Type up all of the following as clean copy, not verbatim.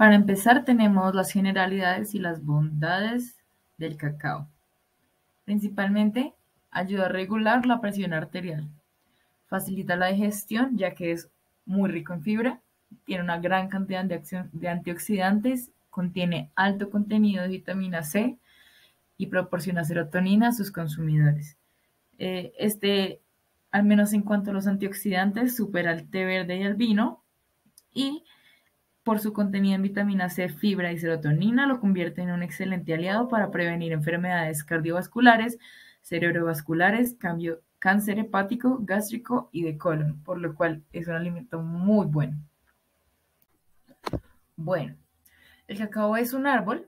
Para empezar, tenemos las generalidades y las bondades del cacao. Principalmente, ayuda a regular la presión arterial. Facilita la digestión ya que es muy rico en fibra, tiene una gran cantidad de antioxidantes, contiene alto contenido de vitamina C y proporciona serotonina a sus consumidores. Este, al menos en cuanto a los antioxidantes, supera el té verde y el vino y por su contenido en vitamina C, fibra y serotonina, lo convierte en un excelente aliado para prevenir enfermedades cardiovasculares, cerebrovasculares, cáncer hepático, gástrico y de colon, por lo cual es un alimento muy bueno. Bueno, el cacao es un árbol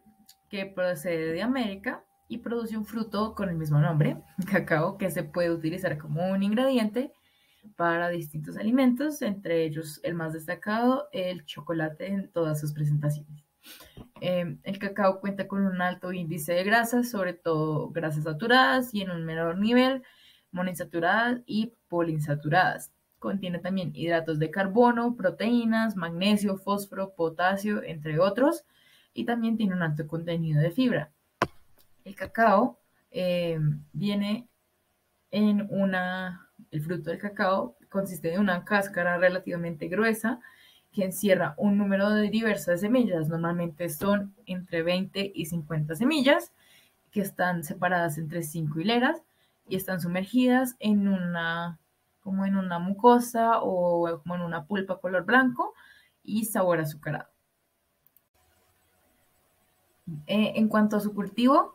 que procede de América y produce un fruto con el mismo nombre, cacao, que se puede utilizar como un ingrediente para distintos alimentos, entre ellos el más destacado, el chocolate en todas sus presentaciones. El cacao cuenta con un alto índice de grasas, sobre todo grasas saturadas y en un menor nivel monoinsaturadas y poliinsaturadas. Contiene también hidratos de carbono, proteínas, magnesio, fósforo, potasio, entre otros, y también tiene un alto contenido de fibra. El cacao viene en el fruto del cacao consiste de una cáscara relativamente gruesa que encierra un número de diversas semillas. Normalmente son entre 20 y 50 semillas que están separadas entre 5 hileras y están sumergidas como en una mucosa o como en una pulpa color blanco y sabor azucarado. En cuanto a su cultivo,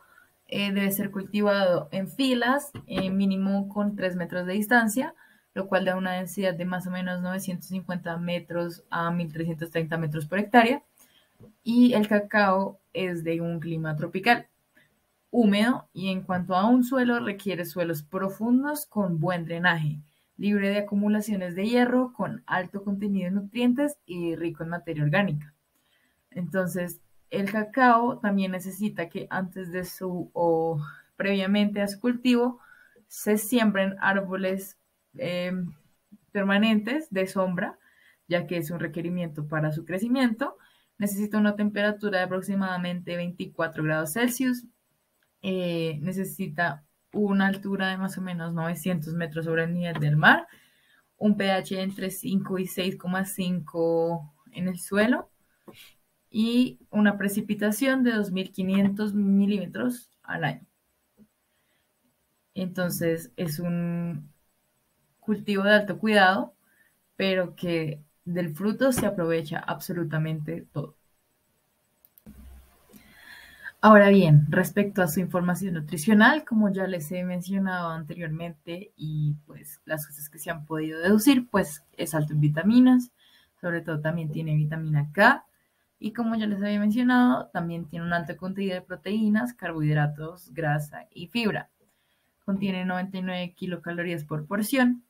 debe ser cultivado en filas, mínimo con 3 metros de distancia, lo cual da una densidad de más o menos 950 metros a 1330 metros por hectárea. Y el cacao es de un clima tropical, húmedo, y en cuanto a un suelo, requiere suelos profundos con buen drenaje, libre de acumulaciones de hierro, con alto contenido de nutrientes y rico en materia orgánica. Entonces, el cacao también necesita que antes de o previamente a su cultivo se siembren árboles eh, permanentes de sombra, ya que es un requerimiento para su crecimiento. Necesita una temperatura de aproximadamente 24 grados Celsius. Necesita una altura de más o menos 900 metros sobre el nivel del mar, un pH entre 5 y 6,5 en el suelo y una precipitación de 2.500 milímetros al año. Entonces es un cultivo de alto cuidado, pero que del fruto se aprovecha absolutamente todo. Ahora bien, respecto a su información nutricional, como ya les he mencionado anteriormente y pues las cosas que se han podido deducir, pues es alto en vitaminas, sobre todo también tiene vitamina K, y como ya les había mencionado, también tiene un alto contenido de proteínas, carbohidratos, grasa y fibra. Contiene 99 kilocalorías por porción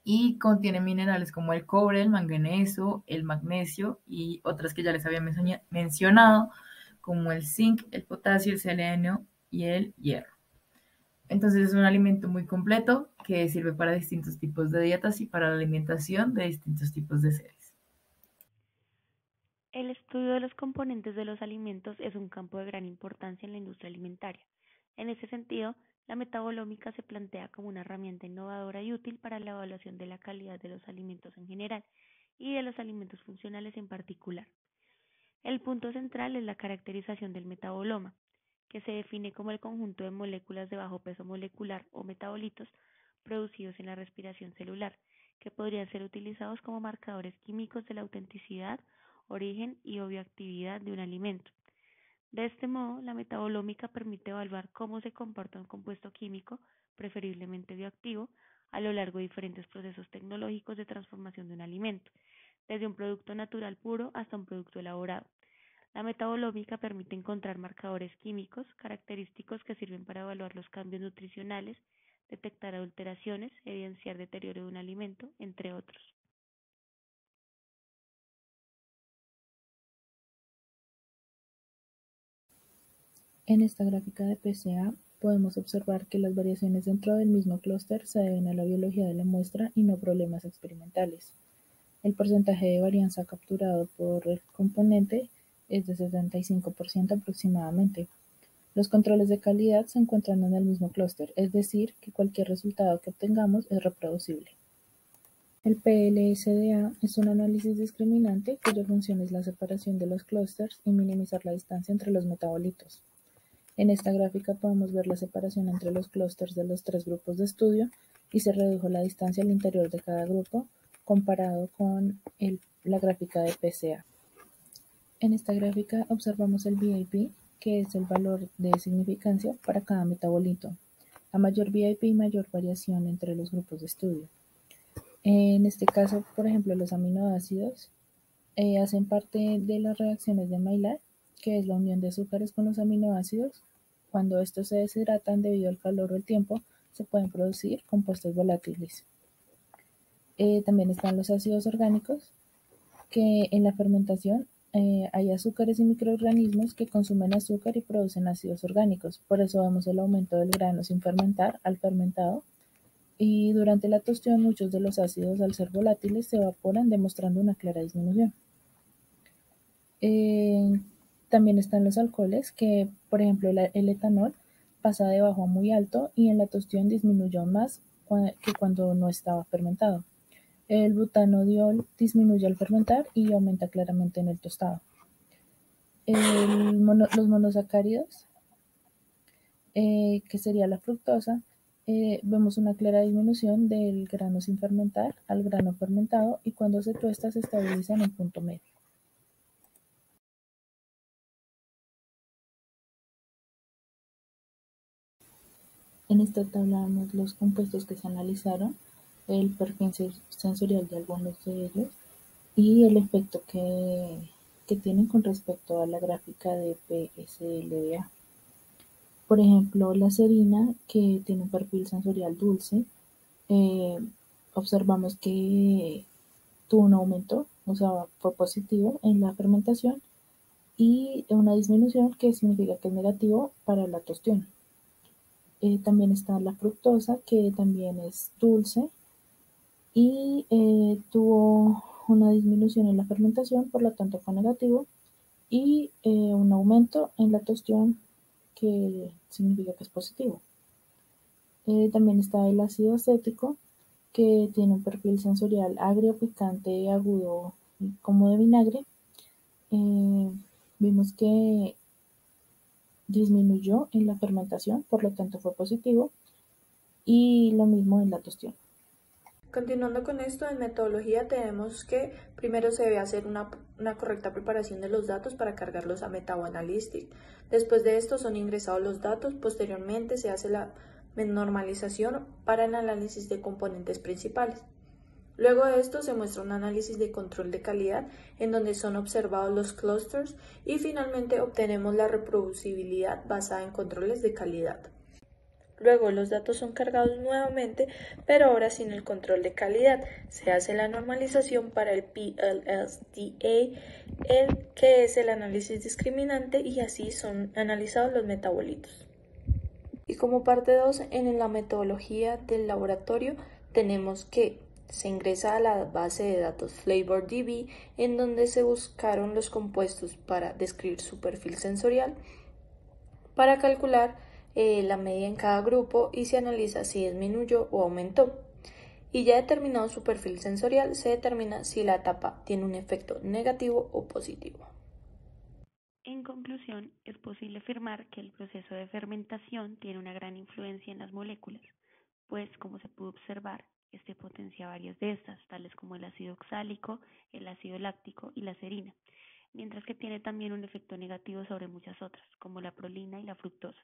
y contiene minerales como el cobre, el manganeso, el magnesio y otras que ya les había mencionado, como el zinc, el potasio, el selenio y el hierro. Entonces es un alimento muy completo que sirve para distintos tipos de dietas y para la alimentación de distintos tipos de seres. El estudio de los componentes de los alimentos es un campo de gran importancia en la industria alimentaria. En ese sentido, la metabolómica se plantea como una herramienta innovadora y útil para la evaluación de la calidad de los alimentos en general y de los alimentos funcionales en particular. El punto central es la caracterización del metaboloma, que se define como el conjunto de moléculas de bajo peso molecular o metabolitos producidos en la respiración celular, que podrían ser utilizados como marcadores químicos de la autenticidad, origen y o bioactividad de un alimento. De este modo, la metabolómica permite evaluar cómo se comporta un compuesto químico, preferiblemente bioactivo, a lo largo de diferentes procesos tecnológicos de transformación de un alimento, desde un producto natural puro hasta un producto elaborado. La metabolómica permite encontrar marcadores químicos característicos que sirven para evaluar los cambios nutricionales, detectar alteraciones, evidenciar deterioro de un alimento, entre otros. En esta gráfica de PCA podemos observar que las variaciones dentro del mismo clúster se deben a la biología de la muestra y no problemas experimentales. El porcentaje de varianza capturado por el componente es de 75% aproximadamente. Los controles de calidad se encuentran en el mismo clúster, es decir, que cualquier resultado que obtengamos es reproducible. El PLSDA es un análisis discriminante cuya función es la separación de los clústeres y minimizar la distancia entre los metabolitos. En esta gráfica podemos ver la separación entre los clústeres de los tres grupos de estudio y se redujo la distancia al interior de cada grupo comparado con la gráfica de PCA. En esta gráfica observamos el VIP, que es el valor de significancia para cada metabolito. A mayor VIP, mayor variación entre los grupos de estudio. En este caso, por ejemplo, los aminoácidos hacen parte de las reacciones de Maillard, que es la unión de azúcares con los aminoácidos. Cuando estos se deshidratan debido al calor o el tiempo, se pueden producir compuestos volátiles. También están los ácidos orgánicos, que en la fermentación hay azúcares y microorganismos que consumen azúcar y producen ácidos orgánicos. Por eso vemos el aumento del grano sin fermentar al fermentado. Y durante la tostión muchos de los ácidos, al ser volátiles, se evaporan, demostrando una clara disminución. También están los alcoholes, que por ejemplo el etanol pasa de bajo a muy alto y en la tostión disminuye aún más que cuando no estaba fermentado. El butanodiol disminuye al fermentar y aumenta claramente en el tostado. Los monosacáridos, que sería la fructosa, vemos una clara disminución del grano sin fermentar al grano fermentado y cuando se tuesta se estabiliza en un punto medio. En esta tabla vemos los compuestos que se analizaron, el perfil sensorial de algunos de ellos y el efecto que tienen con respecto a la gráfica de PSLDA. Por ejemplo, la serina, que tiene un perfil sensorial dulce, observamos que tuvo un aumento, o sea, fue positivo en la fermentación y una disminución que significa que es negativo para la tostión. También está la fructosa, que también es dulce y tuvo una disminución en la fermentación, por lo tanto fue negativo, y un aumento en la tostión, que significa que es positivo. También está el ácido acético, que tiene un perfil sensorial agrio, picante, agudo, como de vinagre. Vimos que disminuyó en la fermentación, por lo tanto fue positivo, y lo mismo en la tostión. Continuando con esto, en metodología tenemos que primero se debe hacer una correcta preparación de los datos para cargarlos a MetaboAnalytics. Después de esto son ingresados los datos, posteriormente se hace la normalización para el análisis de componentes principales. Luego de esto se muestra un análisis de control de calidad en donde son observados los clusters y finalmente obtenemos la reproducibilidad basada en controles de calidad. Luego los datos son cargados nuevamente, pero ahora sin el control de calidad. Se hace la normalización para el PLSDA, que es el análisis discriminante, y así son analizados los metabolitos. Y como parte 2, en la metodología del laboratorio tenemos que se ingresa a la base de datos FlavorDB, en donde se buscaron los compuestos para describir su perfil sensorial, para calcular la media en cada grupo y se analiza si disminuyó o aumentó. Y ya determinado su perfil sensorial, se determina si la etapa tiene un efecto negativo o positivo. En conclusión, es posible afirmar que el proceso de fermentación tiene una gran influencia en las moléculas, pues, como se pudo observar, este potencia varias de estas, tales como el ácido oxálico, el ácido láctico y la serina, mientras que tiene también un efecto negativo sobre muchas otras, como la prolina y la fructosa.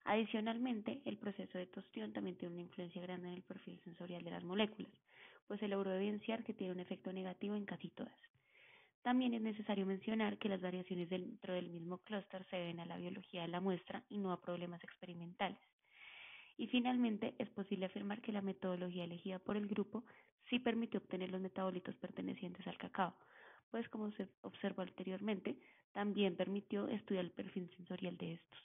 Adicionalmente, el proceso de tostión también tiene una influencia grande en el perfil sensorial de las moléculas, pues se logró evidenciar que tiene un efecto negativo en casi todas. También es necesario mencionar que las variaciones dentro del mismo clúster se deben a la biología de la muestra y no a problemas experimentales. Y finalmente, es posible afirmar que la metodología elegida por el grupo sí permitió obtener los metabolitos pertenecientes al cacao, pues como se observó anteriormente, también permitió estudiar el perfil sensorial de estos.